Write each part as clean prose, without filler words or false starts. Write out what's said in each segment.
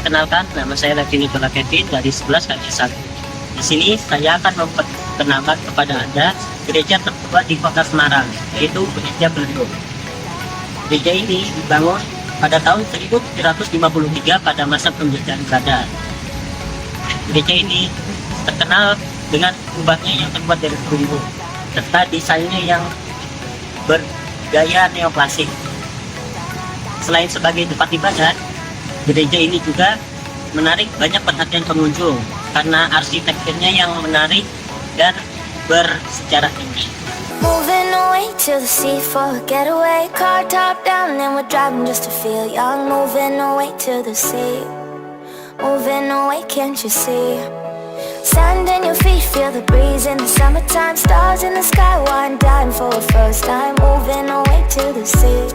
Perkenalkan, nama saya Levin Nicola Kevin dari 11 KJ1. Di sini saya akan memperkenalkan kepada Anda gereja tertua di kota Semarang, yaitu Gereja Blenduk. Gereja ini dibangun pada tahun 1753 pada masa penjajahan Belanda. Gereja ini terkenal dengan kubahnya yang terbuat dari perunggu, serta desainnya yang bergaya neoklasik. Selain sebagai tempat ibadah, gereja ini juga menarik banyak perhatian pengunjung karena arsitekturnya yang menarik dan bersejarah tinggi. Moving away to the sea for a getaway, car top down and we're driving just to feel young. Moving away to the sea, moving away, can't you see? Sand in your feet, feel the breeze in the summertime. Stars in the sky, one dime for a first time. Moving away to the sea,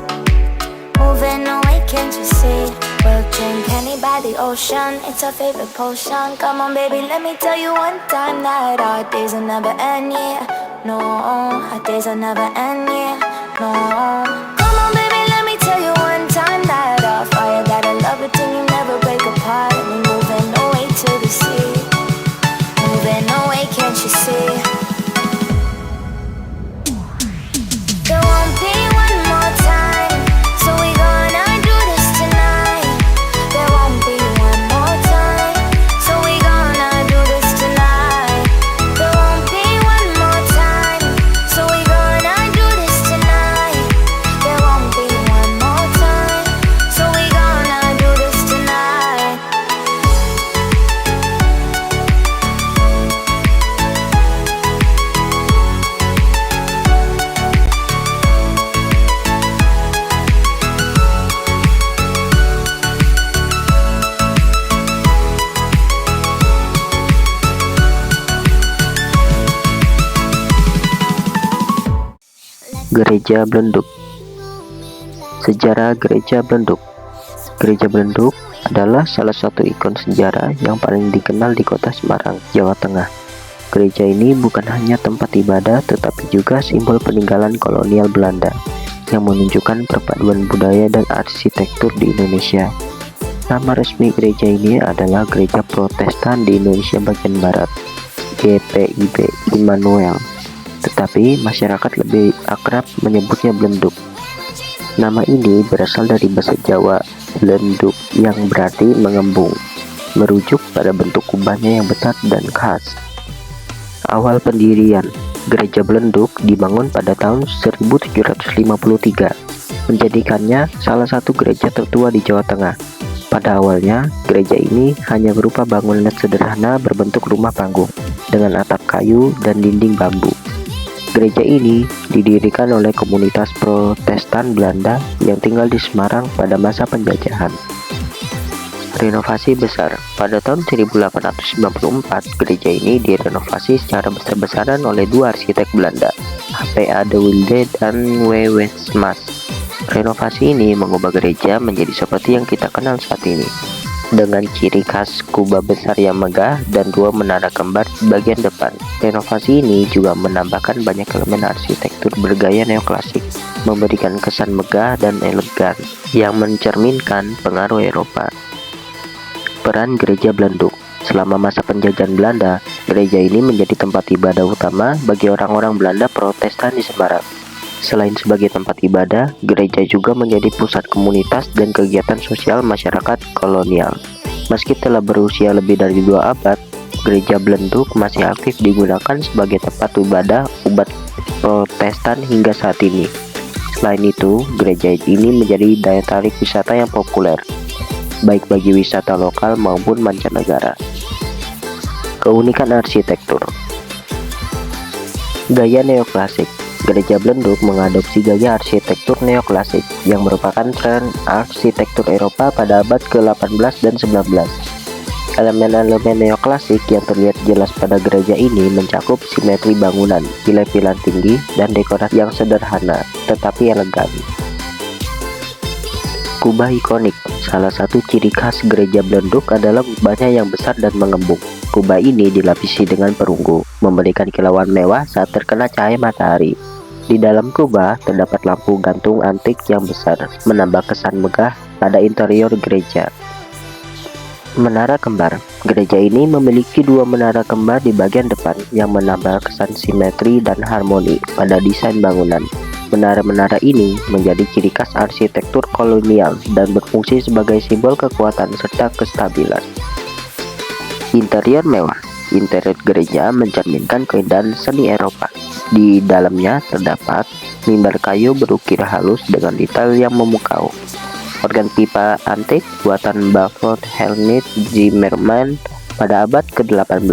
moving away, can't you see? We'll drink honey by the ocean, it's our favorite potion. Come on baby, let me tell you one time that our days will never end, yeah. No, our days will never end, yeah. No. Come on baby, let me tell you one time that our fire got a love it till you never break apart. And we're moving away to the sea, moving away, can't you see? There won't be one more time, so we gonna do this tonight. There won't be one more time, so we gonna do this tonight. There won't be one more time, so we gonna do this tonight. There won't be one more time, so we gonna do this tonight. Gereja Blenduk. Sejarah Gereja Blenduk. Gereja Blenduk adalah salah satu ikon sejarah yang paling dikenal di kota Semarang, Jawa Tengah. Gereja ini bukan hanya tempat ibadah tetapi juga simbol peninggalan kolonial Belanda yang menunjukkan perpaduan budaya dan arsitektur di Indonesia. Nama resmi gereja ini adalah Gereja Protestan di Indonesia Bagian Barat, GPIB Immanuel. Tetapi masyarakat lebih akrab menyebutnya Blenduk. Nama ini berasal dari bahasa Jawa Blenduk yang berarti mengembung, merujuk pada bentuk kubahnya yang besar dan khas. Awal pendirian Gereja Blenduk dibangun pada tahun 1753, menjadikannya salah satu gereja tertua di Jawa Tengah. Pada awalnya, gereja ini hanya berupa bangunan sederhana berbentuk rumah panggung dengan atap kayu dan dinding bambu. Gereja ini didirikan oleh komunitas Protestan Belanda yang tinggal di Semarang pada masa penjajahan. Renovasi besar. Pada tahun 1894, gereja ini direnovasi secara besar-besaran oleh dua arsitek Belanda, H.P.A. de Wilde dan W. Westmas. Renovasi ini mengubah gereja menjadi seperti yang kita kenal saat ini, dengan ciri khas kubah besar yang megah dan dua menara kembar di bagian depan. Renovasi ini juga menambahkan banyak elemen arsitektur bergaya neoklasik, memberikan kesan megah dan elegan yang mencerminkan pengaruh Eropa. Peran Gereja Blenduk. Selama masa penjajahan Belanda, gereja ini menjadi tempat ibadah utama bagi orang-orang Belanda Protestan di Semarang. Selain sebagai tempat ibadah, gereja juga menjadi pusat komunitas dan kegiatan sosial masyarakat kolonial. Meski telah berusia lebih dari 2 abad, Gereja Blenduk masih aktif digunakan sebagai tempat ibadah umat Protestan hingga saat ini. Selain itu, gereja ini menjadi daya tarik wisata yang populer, baik bagi wisata lokal maupun mancanegara. Keunikan arsitektur. Gaya neoklasik. Gereja Blenduk mengadopsi gaya arsitektur neoklasik yang merupakan tren arsitektur Eropa pada abad ke-18 dan 19. Elemen-elemen neoklasik yang terlihat jelas pada gereja ini mencakup simetri bangunan, pilar-pilar tinggi, dan dekorasi yang sederhana tetapi elegan. Kubah ikonik. Salah satu ciri khas gereja Blenduk adalah kubahnya yang besar dan mengembung. Kubah ini dilapisi dengan perunggu, memberikan kilauan mewah saat terkena cahaya matahari. Di dalam kubah terdapat lampu gantung antik yang besar, menambah kesan megah pada interior gereja. Menara kembar. Gereja ini memiliki dua menara kembar di bagian depan yang menambah kesan simetri dan harmoni pada desain bangunan. Menara-menara ini menjadi ciri khas arsitektur kolonial dan berfungsi sebagai simbol kekuatan serta kestabilan. Interior mewah. Interior gereja mencerminkan keindahan seni Eropa. Di dalamnya terdapat mimbar kayu berukir halus dengan detail yang memukau. Organ pipa antik buatan Bavot Helmut Zimmermann pada abad ke-18.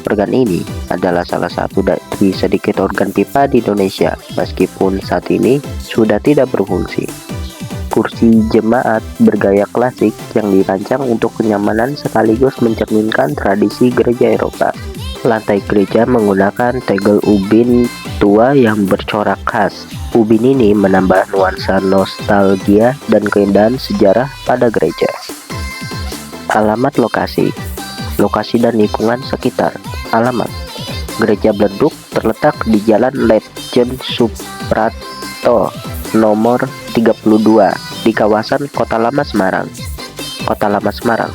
Organ ini adalah salah satu dari sedikit organ pipa di Indonesia, meskipun saat ini sudah tidak berfungsi. Kursi jemaat bergaya klasik yang dirancang untuk kenyamanan sekaligus mencerminkan tradisi gereja Eropa. Lantai gereja menggunakan tegel ubin tua yang bercorak khas. Ubin ini menambah nuansa nostalgia dan keindahan sejarah pada gereja. Alamat lokasi. Lokasi dan lingkungan sekitar. Alamat. Gereja Bledug terletak di Jalan Letjen Suprapto nomor 32 di kawasan Kota Lama Semarang. Kota Lama Semarang.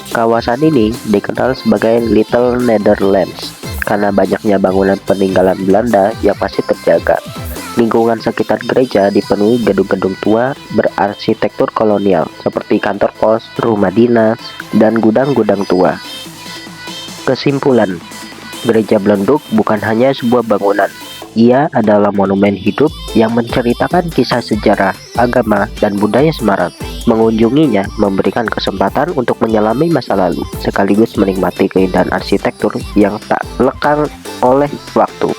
Kawasan ini dikenal sebagai Little Netherlands karena banyaknya bangunan peninggalan Belanda yang masih terjaga. Lingkungan sekitar gereja dipenuhi gedung-gedung tua berarsitektur kolonial seperti kantor pos, rumah dinas, dan gudang-gudang tua. Kesimpulan, Gereja Bledug bukan hanya sebuah bangunan. Ia adalah monumen hidup yang menceritakan kisah sejarah, agama, dan budaya Semarang. Mengunjunginya memberikan kesempatan untuk menyelami masa lalu, sekaligus menikmati keindahan arsitektur yang tak lekang oleh waktu.